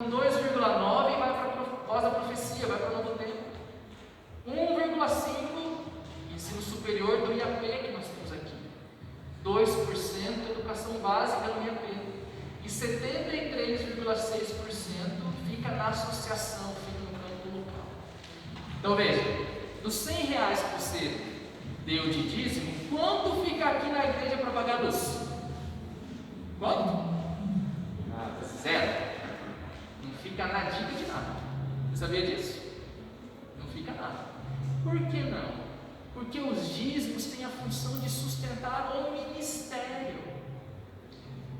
2,9 vai para a voz da profecia, vai para o novo tempo. 1,5 ensino superior do IAP que nós temos aqui. 2% educação básica no IAP. E 73,6% fica na associação, fica no campo local. Então veja, dos R$100 que você deu de dízimo, quanto fica aqui na igreja para pagar a luz? Quanto? Zero. Não fica nadinha de nada. Você sabia disso? Não fica nada. Por que não? Porque os dízimos têm a função de sustentar o ministério.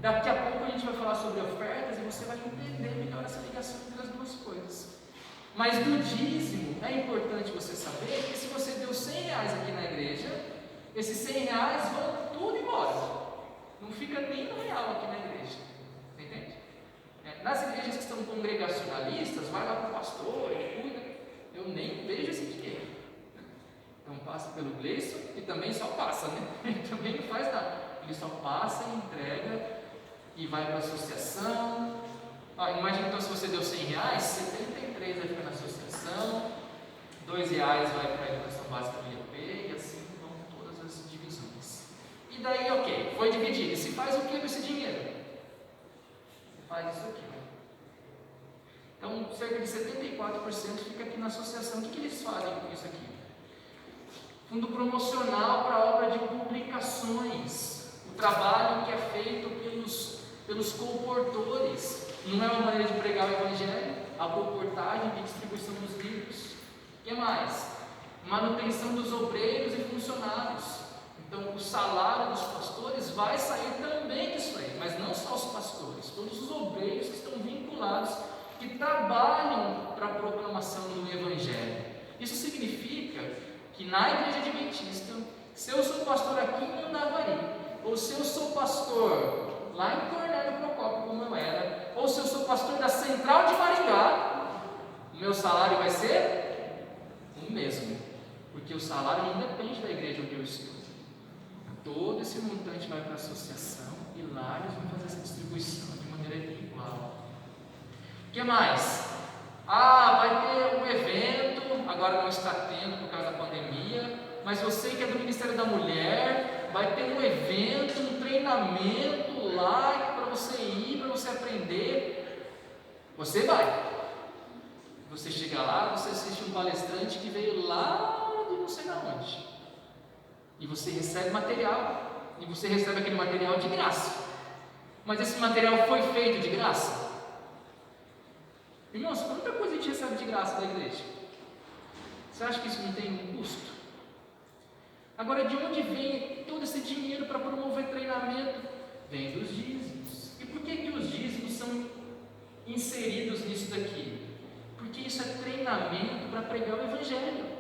Daqui a pouco a gente vai falar sobre ofertas e você vai entender melhor essa ligação entre as duas coisas. Mas do dízimo é importante você saber que se você deu R$100 aqui na igreja, esses R$100 vão tudo embora. Não fica nem um real aqui na igreja. Você entende? Nas igrejas que estão congregacionalistas, vai lá para o pastor, ele cuida. Eu nem vejo esse dinheiro. Então passa pelo Gleison e também só passa, né? Ele também não faz nada. Ele só passa e entrega e vai para a associação. Imagina então se você deu R$100, 73 vai ficar na associação, R$2 vai para a educação básica do IAP e assim vão todas as divisões. E daí, ok, foi dividido. E se faz o que com esse dinheiro? Você faz isso aqui. Então, cerca de 74% fica aqui na associação. O que eles fazem com isso aqui? Fundo promocional para a obra de publicações. O trabalho que é feito pelos colportores. Não é uma maneira de pregar o evangelho, a colportagem e distribuição dos livros. O que mais? Manutenção dos obreiros e funcionários. Então, o salário dos pastores vai sair também disso aí, mas não só os pastores, todos os obreiros que estão vinculados, que trabalham para a proclamação do evangelho. Isso significa que na igreja adventista, se eu sou pastor aqui em Mandavari, ou se eu sou pastor lá em Cornélio Procópio, como eu era, ou se eu sou pastor da Central de Maringá, o meu salário vai ser o mesmo, porque o salário não depende da igreja onde eu estou. Todo esse montante vai para a associação e lá eles vão fazer essa distribuição de maneira igual. O que mais? Vai ter um evento, agora não está tendo por causa da pandemia, mas você que é do Ministério da Mulher, vai ter um evento, um treinamento lá para você ir, para você aprender. Você vai. Você chega lá, você assiste um palestrante que veio lá de não sei onde. E você recebe material. E você recebe aquele material de graça. Mas esse material foi feito de graça? Irmãos, quanta coisa a gente recebe de graça da igreja? Você acha que isso não tem um custo? Agora, de onde vem todo esse dinheiro para promover treinamento? Vem dos dízimos. E por que os dízimos são inseridos nisso daqui? Porque isso é treinamento para pregar o evangelho.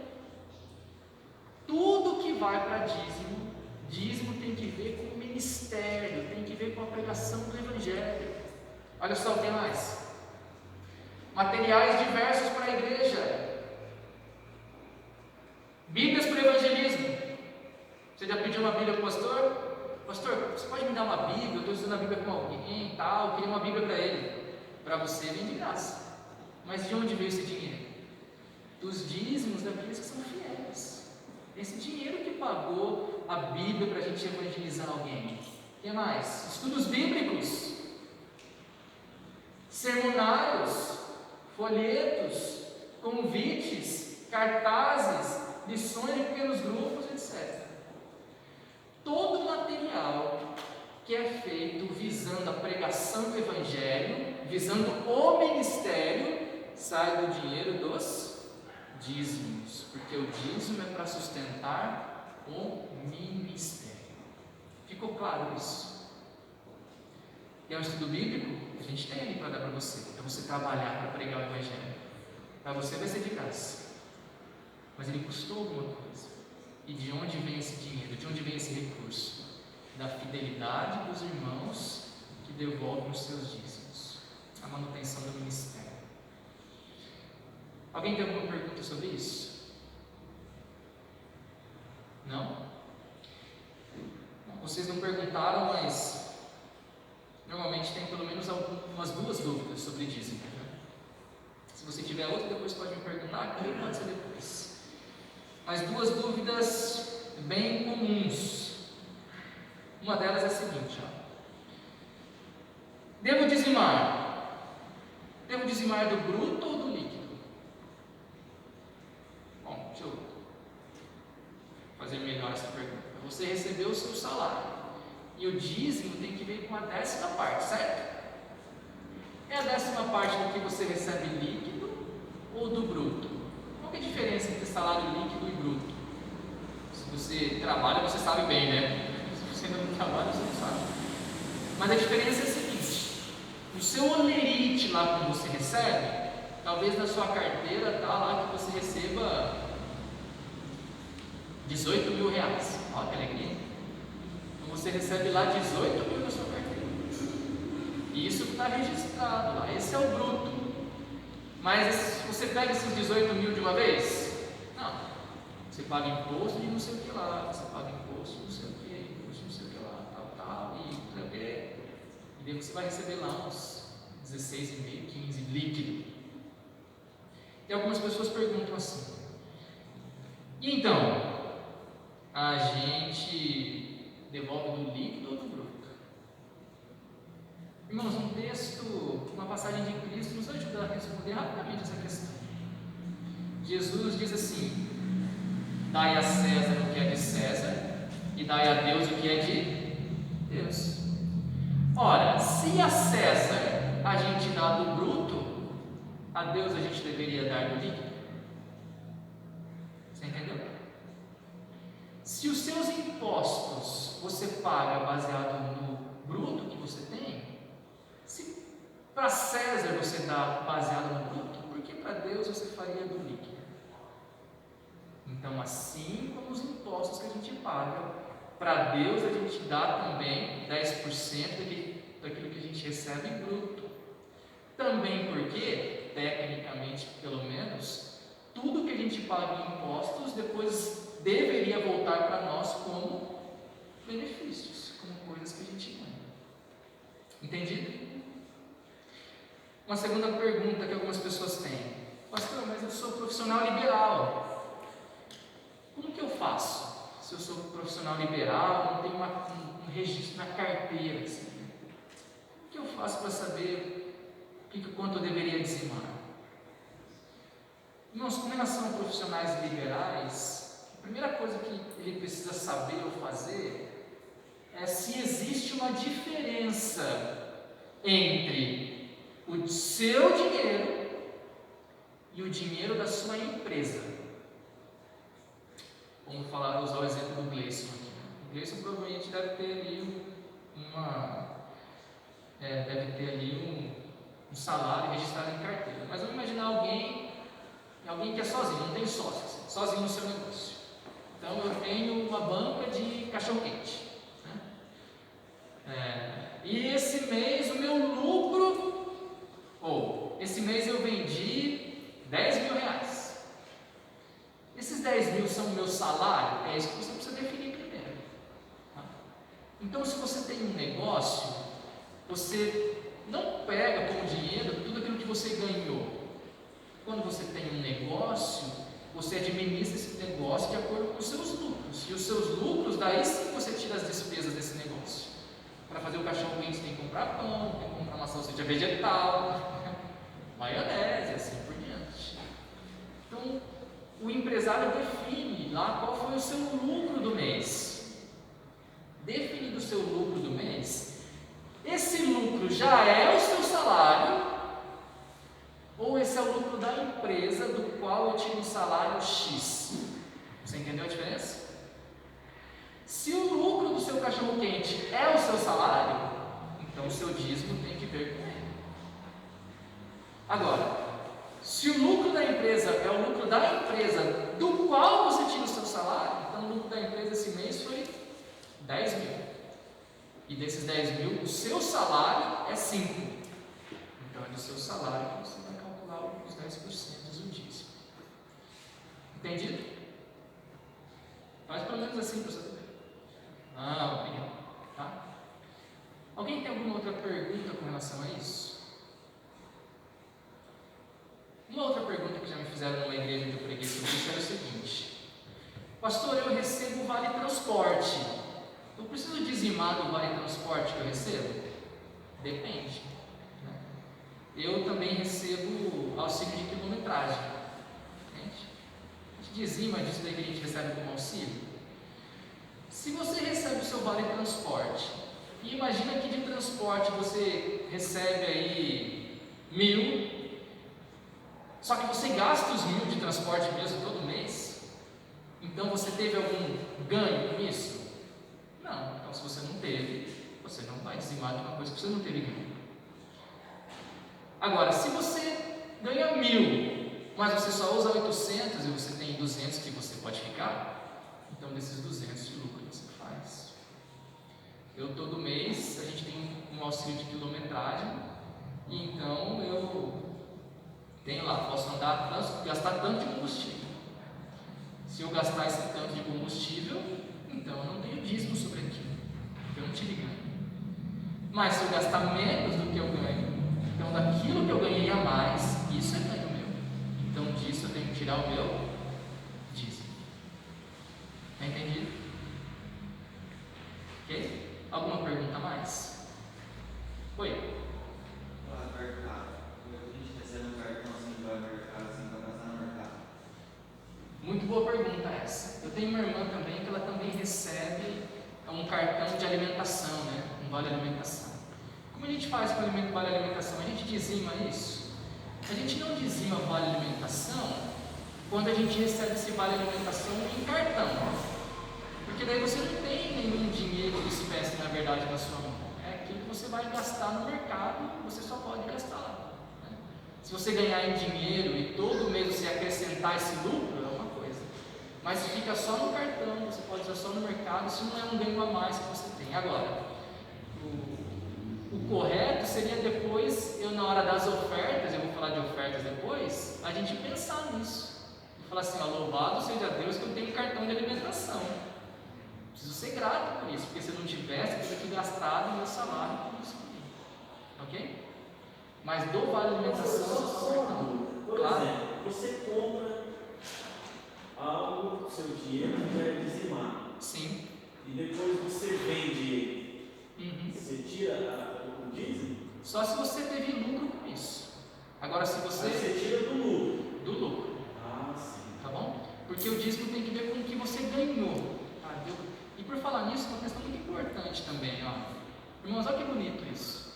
Tudo que vai para dízimo tem que ver com o ministério, tem que ver com a pregação do evangelho. Olha só o que mais. Materiais diversos para a igreja. Bíblias para o evangelismo. Você já pediu uma Bíblia para o pastor? Pastor, você pode me dar uma Bíblia? Eu estou estudando a Bíblia com alguém e tal, eu queria uma Bíblia para ele. Para você vem de graça. Mas de onde veio esse dinheiro? Dos dízimos daqueles que são fiéis. Esse dinheiro que pagou a Bíblia para a gente evangelizar alguém. O que mais? Estudos bíblicos, sermonários, folhetos, convites, cartazes, lições de pequenos grupos, etc. Todo material que é feito visando a pregação do evangelho, visando o ministério, sai do dinheiro dos dízimos, porque o dízimo é para sustentar o ministério. Ficou claro isso? E é um estudo bíblico? A gente tem ali para dar para você, para você trabalhar para pregar o evangelho. Para você vai ser de graça, mas ele custou alguma coisa. E de onde vem esse dinheiro? De onde vem esse recurso? Da fidelidade dos irmãos que devolvem os seus dízimos, a manutenção do ministério. Alguém tem alguma pergunta sobre isso? Não? Vocês não perguntaram, mas normalmente tem pelo menos umas duas dúvidas sobre dízimo. tiver outra, depois pode me perguntar, que pode ser depois. Mas duas dúvidas bem comuns. Uma delas é a seguinte, ó. Devo dizimar do bruto ou do líquido? Bom, deixa eu fazer melhor essa pergunta. Você recebeu o seu salário e o dízimo tem que vir com a 10ª parte, certo? É a 10ª parte do que você recebe líquido ou do bruto? Qual que é a diferença entre salário líquido e bruto? Se você trabalha, você sabe bem, né? Se você ainda não trabalha, você não sabe. Mas a diferença é a seguinte: no seu holerite lá quando você recebe, talvez na sua carteira está lá que você receba 18 mil reais. Olha que alegria. Então você recebe lá 18 mil na sua carteira. E isso está registrado lá. Esse é o bruto. Mas você pega esses 18 mil de uma vez? Não. Você paga imposto de não sei o que lá. Você paga imposto de não sei o que, imposto de não sei o que lá, tal, e não sei o que. E daí você vai receber lá uns 16,5, 15 líquido. E algumas pessoas perguntam assim: e então? A gente devolve do líquido ou do bruto? Irmãos, um texto, uma passagem de Cristo nos ajuda a responder rapidamente essa questão. Jesus diz assim: dai a César o que é de César e dai a Deus o que é de Deus. Ora, se a César a gente dá do bruto, a Deus a gente deveria dar do líquido. Você entendeu? Se os seus impostos você paga baseado no bruto que você tem, se para César você dá baseado no bruto, por que para Deus você faria do líquido? Então, assim como os impostos que a gente paga, para Deus a gente dá também 10% daquilo que a gente recebe em bruto. Também porque, tecnicamente pelo menos, tudo que a gente paga em impostos depois deveria voltar para nós como benefícios, como coisas que a gente ganha. Entendido? Uma segunda pergunta que algumas pessoas têm: pastor, mas eu sou profissional liberal, como que eu faço? Se eu sou profissional liberal, não tenho um registro na carteira, assim, o que eu faço para saber quanto eu deveria dizimar? Irmãos, com relação a profissionais liberais, a primeira coisa que ele precisa saber ou fazer é se existe uma diferença entre o seu dinheiro e o dinheiro da sua empresa. Vamos usar o exemplo do Gleison aqui. O Gleison provavelmente deve ter ali um salário registrado em carteira. Mas vamos imaginar alguém que é sozinho, não tem sócio, assim, sozinho no seu negócio. Então eu tenho uma banca de cachorro-quente, né? E esse mês o meu lucro, esse mês eu vendi 10 mil reais. Esses 10 mil são o meu salário? É isso que você precisa definir primeiro, tá? Então, se você tem um negócio, você não pega como dinheiro tudo aquilo que você ganhou. Quando você tem um negócio, você administra esse negócio de acordo com os seus lucros. E os seus lucros, daí sim você tira as despesas desse negócio. Para fazer o cachorro quente tem que comprar pão, tem que comprar uma salsicha vegetal, maionese, assim por diante. Então, o empresário define lá qual foi o seu lucro do mês. Definido o seu lucro do mês, esse lucro já é o seu salário, ou esse é o lucro da empresa do qual eu tiro um salário X. Você entendeu a diferença? Se o lucro do seu cachorro quente é o seu salário, então o seu dízimo tem que ver com ele. Agora, se o lucro da empresa é o lucro da empresa do qual você tira o seu salário, então o lucro da empresa esse mês foi 10 mil. E desses 10 mil, o seu salário é 5. Então é do seu salário que você vai calcular os 10% do dízimo. Entendido? Faz pelo menos assim para você saber. Obrigado. Tá? Alguém tem alguma outra pergunta com relação a isso? Uma outra pergunta que já me fizeram numa igreja que eu preguei sobre isso era o seguinte: pastor, eu recebo vale transporte, eu preciso dizimar do vale transporte que eu recebo? Depende, né? Eu também recebo auxílio de quilometragem. A gente dizima disso daí que a gente recebe como auxílio. Se você recebe o seu vale transporte, e imagina que de transporte você recebe aí 1.000, só que você gasta os 1.000 de transporte mesmo todo mês, então você teve algum ganho com isso? Não. Então, se você não teve, você não vai dizimar de uma coisa que você não teve ganho. Agora, se você ganha 1.000, mas você só usa 800 e você tem 200 que você pode ficar, então desses 200 de lucro você faz. Eu todo mês, a gente tem um auxílio de quilometragem, e então eu tenho lá, posso andar, gastar tanto de combustível. Se eu gastar esse tanto de combustível, então eu não tenho dízimo sobre aquilo, porque eu não tive ganho. Mas se eu gastar menos do que eu ganho, então daquilo que eu ganhei a mais, isso é ganho meu. Então disso eu tenho que tirar o meu dízimo. Está entendido? Ok? Alguma pergunta a mais? Oi? Muito boa pergunta essa. Eu tenho uma irmã também que ela também recebe um cartão de alimentação, né? Um vale alimentação. Como a gente faz com o vale alimentação? A gente dizima isso? A gente não dizima vale alimentação quando a gente recebe esse vale alimentação em cartão, porque daí você não tem nenhum dinheiro de espécie na verdade na sua mão. É aquilo que você vai gastar no mercado, você só pode gastar lá, né? Se você ganhar em dinheiro e todo mês você acrescentar esse lucro, é uma coisa, mas se fica só no cartão, você pode usar só no mercado, isso não é um ganho a mais que você tem. Agora, o correto seria depois, eu na hora das ofertas, eu vou falar de ofertas depois, a gente pensar nisso e falar assim: ó, louvado seja Deus que eu tenho um cartão de alimentação, preciso ser grato por isso, porque se eu não tivesse, eu teria que gastar o meu salário por isso aqui, ok? Mas do vale alimentação, por exemplo, você compra algo, seu dinheiro já é dizimado. Sim. E depois você vende ele. Você tira o dízimo? Só se você teve lucro com isso. Agora, se você. Você tira do lucro. Do lucro. Ah, sim. Tá bom? Porque o dízimo tem que ver com o que você ganhou. Tá? E por falar nisso, uma questão muito importante também, ó. Irmãos, olha que bonito isso.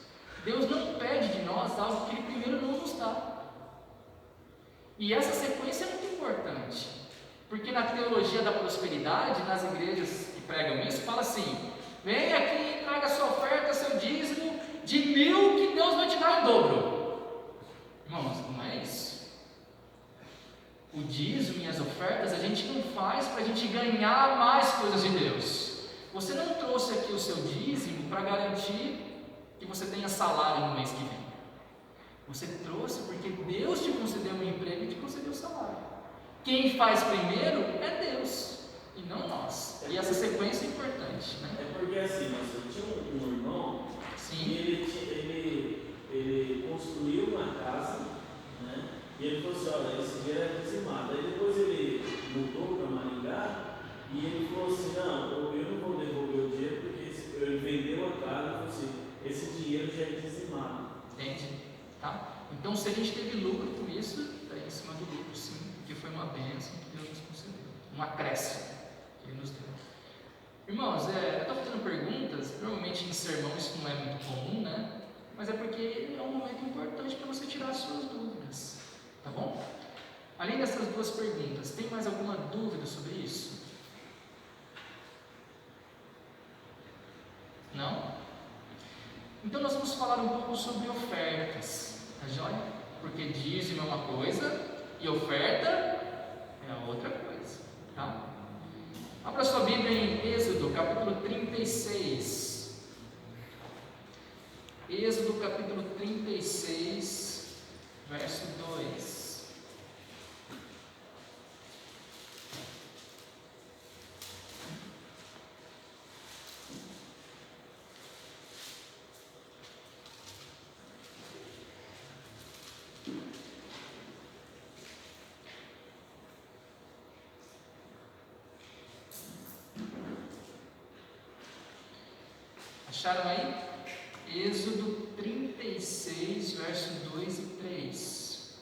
Deus não pede de nós algo que Ele primeiro não nos dá. E essa sequência é muito importante. Porque na teologia da prosperidade, nas igrejas que pregam isso, fala assim: vem aqui e traga sua oferta, seu dízimo de 1.000 que Deus vai te dar em dobro. Irmãos, não é isso. O dízimo e as ofertas a gente não faz para a gente ganhar mais coisas de Deus. Você não trouxe aqui o seu dízimo para garantir que você tenha salário no mês que vem. Você trouxe porque Deus te concedeu um emprego e te concedeu salário. Quem faz primeiro é Deus e não nós. E essa sequência é importante, né? É porque assim, eu tinha um irmão. Sim. E ele construiu uma casa, né? E ele falou assim: olha, esse dinheiro é dizimado. Aí depois ele mudou para Maringá e ele falou assim: não, eu não vou devolver o dinheiro porque ele vendeu a casa e falou assim: esse dinheiro já é dizimado. Entende? Tá? Então, se a gente teve lucro com isso, está em cima do lucro, sim, porque foi uma bênção que Deus nos concedeu, um acréscimo que Ele nos deu. Irmãos, eu estou fazendo perguntas, normalmente em sermão isso não é muito comum, né? Mas é porque é um momento importante para você tirar as suas dúvidas, tá bom? Além dessas duas perguntas, tem mais alguma dúvida sobre isso? Não? Então nós vamos falar um pouco sobre ofertas, tá joia? Porque dízimo é uma coisa e oferta é outra coisa, tá? Abra sua Bíblia em Êxodo, capítulo 36. Êxodo, capítulo 36, verso 2. Acharam aí? Êxodo 36, verso 2 e 3.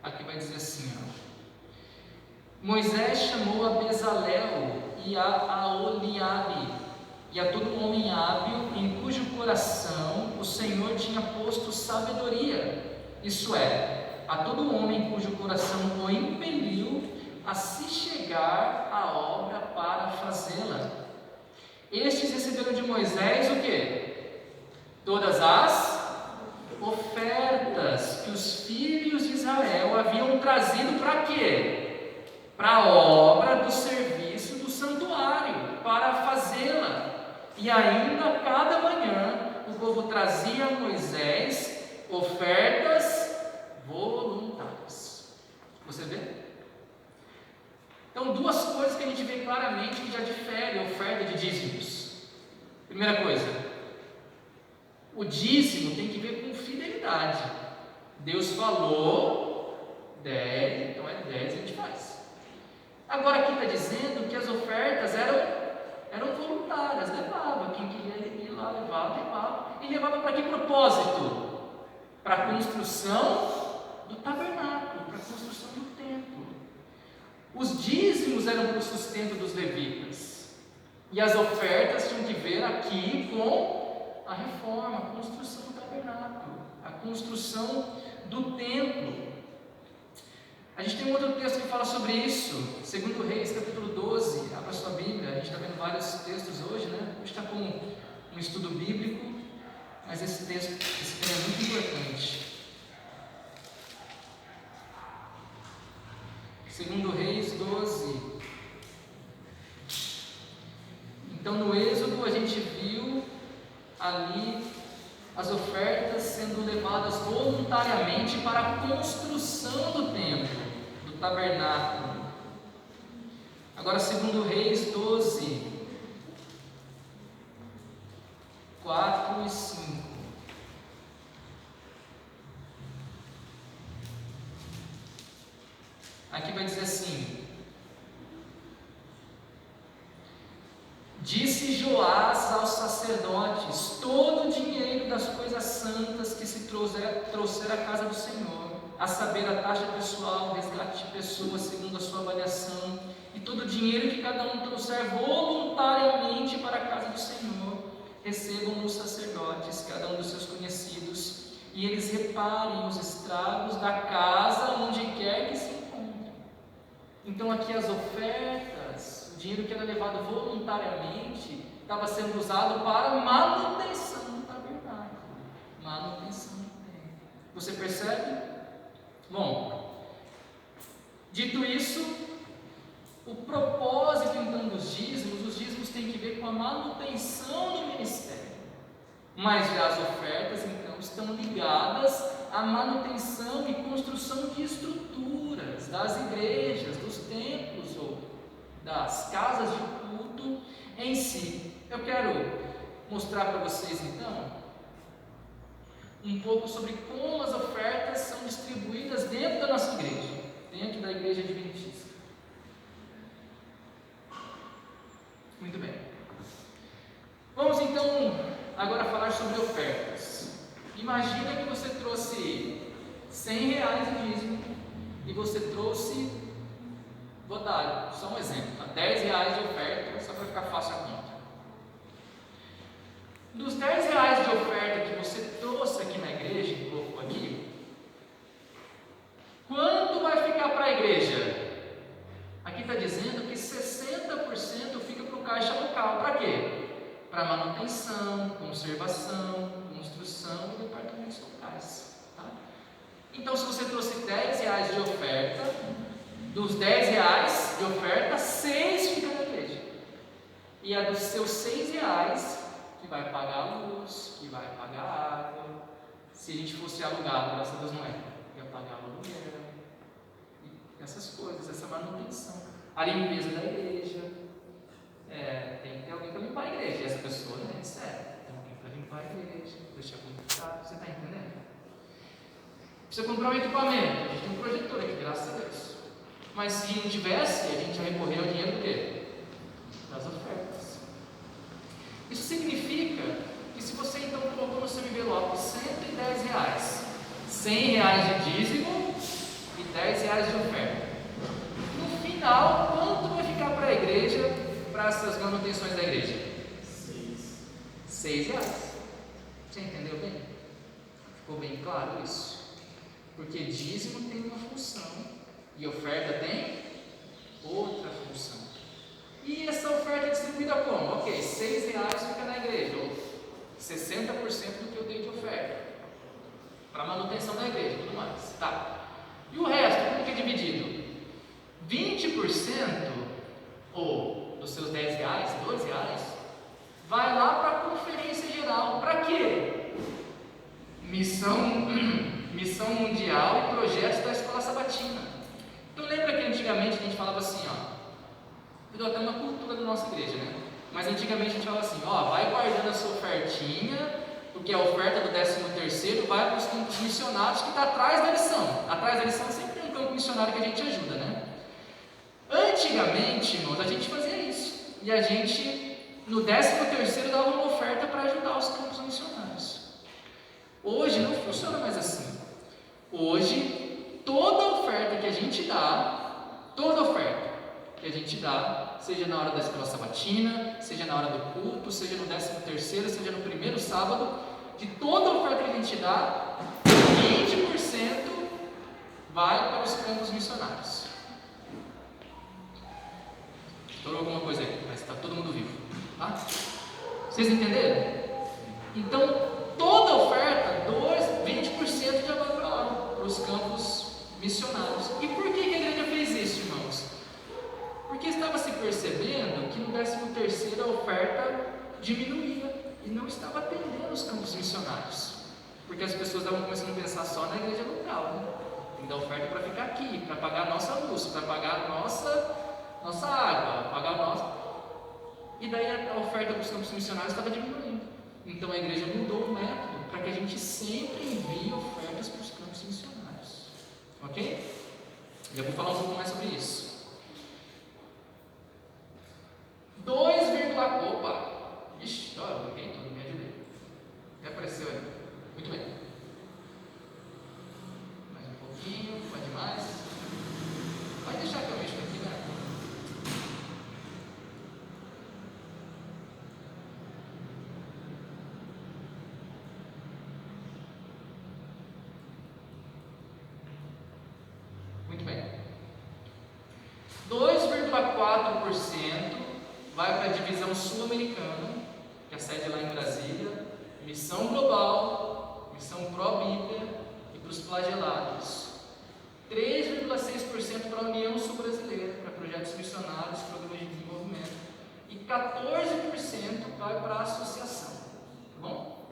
Aqui vai dizer assim, Moisés chamou a Bezalel e a Oliabe e a todo homem hábil em cujo coração o Senhor tinha posto sabedoria, isso é, a todo homem cujo coração o impeliu a se chegar à obra para fazê-la. Estes receberam de Moisés o quê? Todas as ofertas que os filhos de Israel haviam trazido para quê? Para a obra do serviço do santuário, para fazê-la. E ainda cada manhã o povo trazia a Moisés ofertas voluntárias. Você vê? Então, duas coisas que a gente vê claramente que já diferem a oferta de dízimos. Primeira coisa, o dízimo tem que ver com fidelidade. Deus falou 10, então é 10 e a gente faz. Agora aqui está dizendo que as ofertas eram voluntárias, levava, quem queria ir lá levava. E levava para que propósito? Para a construção do tabernáculo, para a construção do templo. Os dízimos eram para o sustento dos levitas, e as ofertas tinham que ver aqui com a reforma, a construção do tabernáculo, a construção do templo. A gente tem um outro texto que fala sobre isso, 2 Reis, capítulo 12, abra sua Bíblia, a gente está vendo vários textos hoje, né? Hoje está com um estudo bíblico, mas esse texto é muito importante. 2 Reis 12. Então no Êxodo a gente viu ali as ofertas sendo levadas voluntariamente para a construção do templo, do tabernáculo. Agora 2 Reis 12, 4 e 5. Aqui vai dizer assim: disse Joás aos sacerdotes: todo o dinheiro das coisas santas que se trouxer à casa do Senhor, a saber, a taxa pessoal, o resgate de pessoas segundo a sua avaliação, e todo o dinheiro que cada um trouxer voluntariamente para a casa do Senhor, recebam os sacerdotes, cada um dos seus conhecidos, e eles reparem os estragos da casa onde quer que se encontrem. Então aqui as ofertas, o dinheiro que era levado voluntariamente, estava sendo usado para manutenção do tabernáculo, manutenção do templo. Você percebe? Bom, dito isso, o propósito então dos dízimos, os dízimos têm que ver com a manutenção do ministério, mas já as ofertas então estão ligadas à manutenção e construção de estruturas das igrejas, dos templos ou das casas de culto em si. Eu quero mostrar para vocês então um pouco sobre como as ofertas são distribuídas dentro da nossa igreja, dentro da igreja adventista. Muito bem. Vamos então agora falar sobre ofertas. Imagina que você trouxe R$100 de dízimo e você trouxe, vou dar só um exemplo, R$10 de oferta, só para ficar fácil a conta. Dos R$10 de oferta que você trouxe aqui na igreja, colocou aqui, quanto vai ficar para a igreja? Aqui está dizendo que 60% fica para o caixa local. Para quê? Para manutenção, conservação, construção e departamentos locais. Tá? Então, se você trouxe R$10 de oferta, dos R$10 de oferta, 6 fica na igreja. E a dos seus R$6 que vai pagar a luz, que vai pagar a água. Se a gente fosse alugado, graças a Deus não é, ia pagar o aluguel, essas coisas, essa manutenção, a limpeza da igreja. Tem que ter alguém para limpar a igreja, e essa pessoa não é sério, tem alguém para limpar a igreja, deixar conectado. Você está entendendo? Precisa comprar um equipamento, a gente tem um projetor aqui, graças a Deus. Mas se não tivesse, a gente ia recorrer ao dinheiro do quê? Das ofertas. Isso significa que se você então colocou no seu envelope R$110, R$100 de dízimo e R$10 de oferta, no final, quanto vai ficar para a igreja, para essas manutenções da igreja? R$6. Você entendeu bem? Ficou bem claro isso? Porque dízimo tem uma função e oferta tem outra função. E essa oferta é distribuída como? Ok, R$6 fica na igreja, ou 60% do que eu dei de oferta, para manutenção da igreja e tudo mais. Tá. E o resto, como que é dividido? 20% ou dos seus R$10, R$12, vai lá para a conferência geral. Para quê? Missão mundial e projetos da escola sabatina. Então lembra que antigamente a gente falava assim, tudo até uma cultura da nossa igreja, né? Mas antigamente a gente falava assim, vai guardando a sua ofertinha, porque a oferta do 13º vai para os campos missionários que está atrás da lição. Atrás da lição sempre tem um campo missionário que a gente ajuda, né? Antigamente, irmãos, a gente fazia isso. E a gente, no 13º, dava uma oferta para ajudar os campos missionários. Hoje não funciona mais assim. Hoje, toda oferta que a gente dá, seja na hora da escola sabatina, seja na hora do culto, seja no 13º, seja no primeiro sábado, de toda oferta que a gente dá, 20% vai para os campos missionários. Estourou alguma coisa aí, mas está todo mundo vivo, tá? Vocês entenderam? Então, toda oferta, 20% já vai para lá, para os campos missionários. E por que a igreja fez isso, irmãos? Porque estava se percebendo que no 13º a oferta diminuía e não estava atendendo os campos missionários. Porque as pessoas estavam começando a pensar só na igreja local, né? Tem que dar oferta para ficar aqui, para pagar a nossa luz, para pagar a nossa água, pagar a nossa... E daí a oferta para os campos missionários estava diminuindo. Então a igreja mudou o método para que a gente sempre envie ofertas para os campos missionários. Ok? Já vou falar um pouco mais sobre isso. Opa! Ixi, olha, eu errei tudo, me ajudei. Já apareceu aí. Muito bem. Mais um pouquinho, pode mais. Pode deixar que eu mexo aqui, né? Muito bem. 2,4% vai para a divisão sul-americana, que é a sede lá em Brasília, missão global, missão pró-Bíblia e para os flagelados. 3,6% para a União Sul-Brasileira, para projetos missionários, programas de desenvolvimento. E 14% vai para a associação. Tá bom?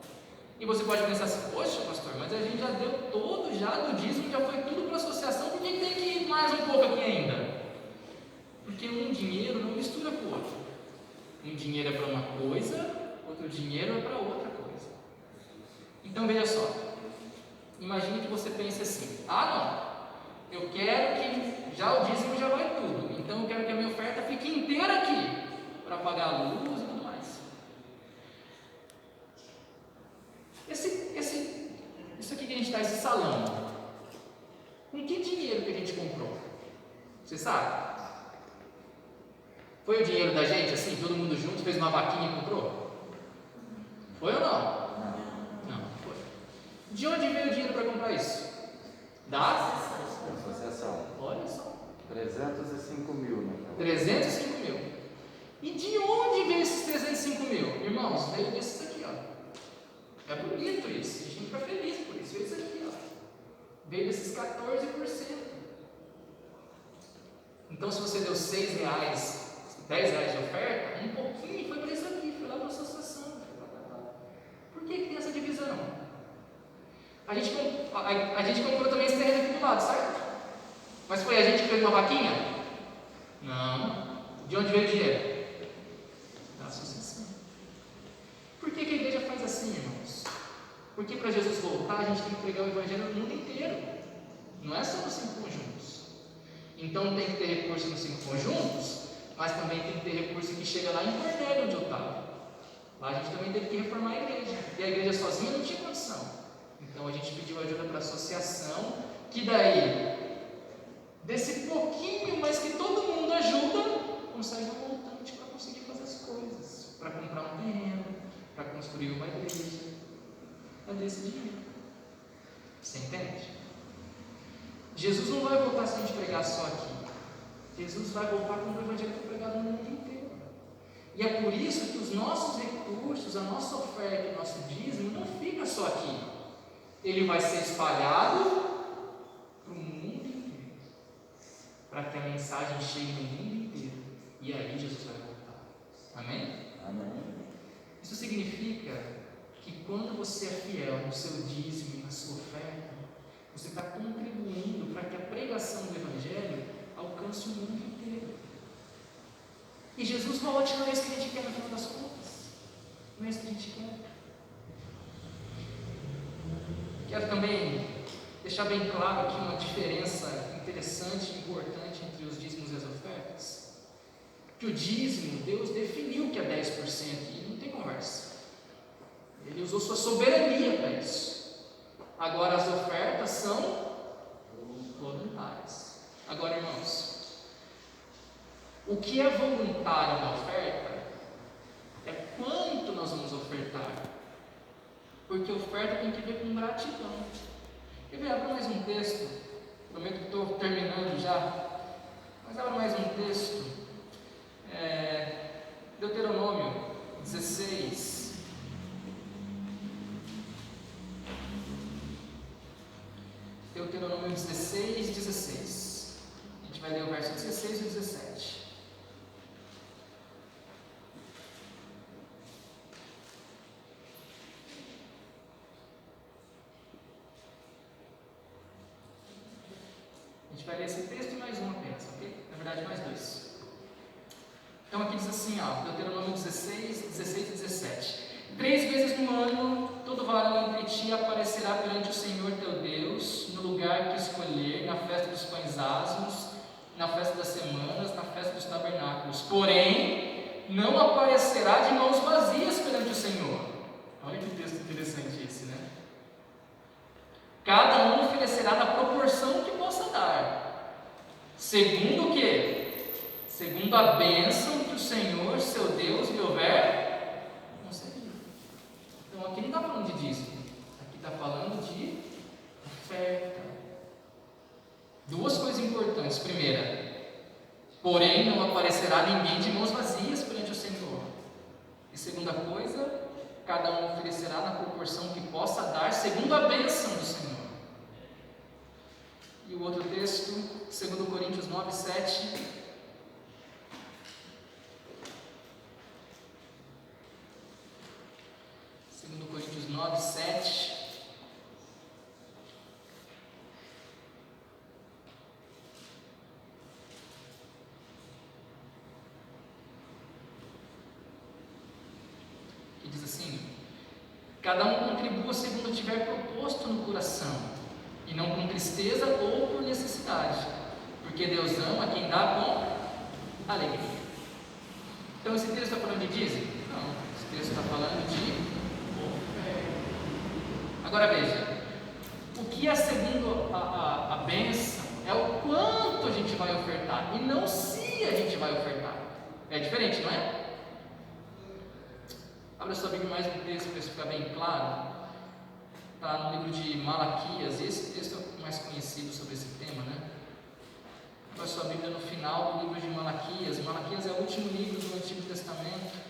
E você pode pensar assim, poxa pastor, mas a gente já deu todo, já do dízimo, já foi tudo para a associação, por que tem que ir mais um pouco aqui ainda? Porque um dinheiro não mistura com o outro. Um dinheiro é para uma coisa, outro dinheiro é para outra coisa. Então veja só, imagine que você pense assim, eu quero que já o dízimo já vai tudo, então eu quero que a minha oferta fique inteira aqui, para pagar a luz e tudo mais. Isso aqui que a gente está, esse salão, com que dinheiro que a gente comprou? Você sabe? Foi o dinheiro da gente, assim, todo mundo junto, fez uma vaquinha e comprou? Foi ou não? Não, foi. De onde veio o dinheiro para comprar isso? Da associação. Olha só. 305 mil, né? 305 mil. E de onde veio esses 305 mil? Irmãos, veio desses aqui, É bonito isso, a gente fica feliz por isso. Veio isso aqui, Veio desses 14%. Então, se você deu R$6, R$10 de oferta, um pouquinho foi para isso aqui, foi lá para a associação. Por que tem essa divisão? A gente comprou também esse terreno aqui do lado, certo? Mas foi a gente que fez uma vaquinha? Não. De onde veio o dinheiro? Da associação. Por que a igreja faz assim, irmãos? Porque para Jesus voltar, a gente tem que pregar o evangelho no mundo inteiro. Não é só nos 5 conjuntos. Então tem que ter recurso nos 5 conjuntos, mas também tem que ter recurso que chega lá em Cornélio, onde eu estava. Lá a gente também teve que reformar a igreja. E a igreja sozinha não tinha condição. Então a gente pediu ajuda para a associação, que daí, desse pouquinho, mas que todo mundo ajuda, consegue um montante para conseguir fazer as coisas. Para comprar um terreno, para construir uma igreja. É desse dinheiro. Você entende? Jesus não vai voltar se a gente pregar só aqui. Jesus vai voltar quando o Evangelho for pregado no mundo inteiro. E é por isso que os nossos recursos, a nossa oferta, o nosso dízimo não fica só aqui. Ele vai ser espalhado para o mundo inteiro, para que a mensagem chegue no mundo inteiro. E aí Jesus vai voltar. Amém? Amém. Isso significa que quando você é fiel no seu dízimo e na sua oferta, você está contribuindo para que a pregação do Evangelho alcance o mundo inteiro. E Jesus volte, não é isso que a gente quer no final das contas. Não é isso que a gente quer. Quero também deixar bem claro aqui uma diferença interessante e importante entre os dízimos e as ofertas. Que o dízimo, Deus definiu que é 10% e não tem conversa. Ele usou sua soberania para isso. Agora as ofertas são voluntárias. Agora, irmãos, o que é voluntário na oferta é quanto nós vamos ofertar. Porque oferta tem que ver com gratidão. Quer ver? Abra mais um texto. Prometo que estou terminando já. Mas abra mais um texto. Deuteronômio 16. Deuteronômio 16, 16. A gente vai ler o verso 16 e 17. A gente vai ler esse texto e mais um apenas, ok? Na verdade, mais dois. Então aqui diz assim, Deuteronômio 16, 16 e 17. 3 vezes no ano, todo varão entre ti aparecerá perante o Senhor teu Deus, no lugar que escolher, na festa dos pães asmos, na festa das semanas, na festa dos tabernáculos. Porém, não aparecerá de mãos vazias perante o Senhor. Olha que texto interessante esse, né? Cada um oferecerá na proporção que possa dar. Segundo o quê? Segundo a bênção que o Senhor, seu Deus, lhe houver concedido. Então aqui não está falando de dízimo. Aqui está falando de oferta. Duas coisas importantes. Primeira, porém não aparecerá ninguém de mãos vazias perante o Senhor. E segunda coisa, cada um oferecerá na proporção que possa dar, segundo a bênção do Senhor. E o outro texto, 2 Coríntios 9, 7. 2 Coríntios 9, 7. Que diz assim: cada um contribua segundo tiver proposto no coração, e não com tristeza ou por necessidade, porque Deus ama quem dá com alegria. Então esse texto está falando de dízimo? Não, esse texto está falando de oferta. Agora veja, o que é segundo a bênção é o quanto a gente vai ofertar, e não se a gente vai ofertar. É diferente, não é? Abra sua Bíblia mais um texto para isso ficar bem claro. Está no livro de Malaquias. Esse texto é o mais conhecido sobre esse tema, né? Abra sua Bíblia no final do livro de Malaquias. Malaquias é o último livro do Antigo Testamento.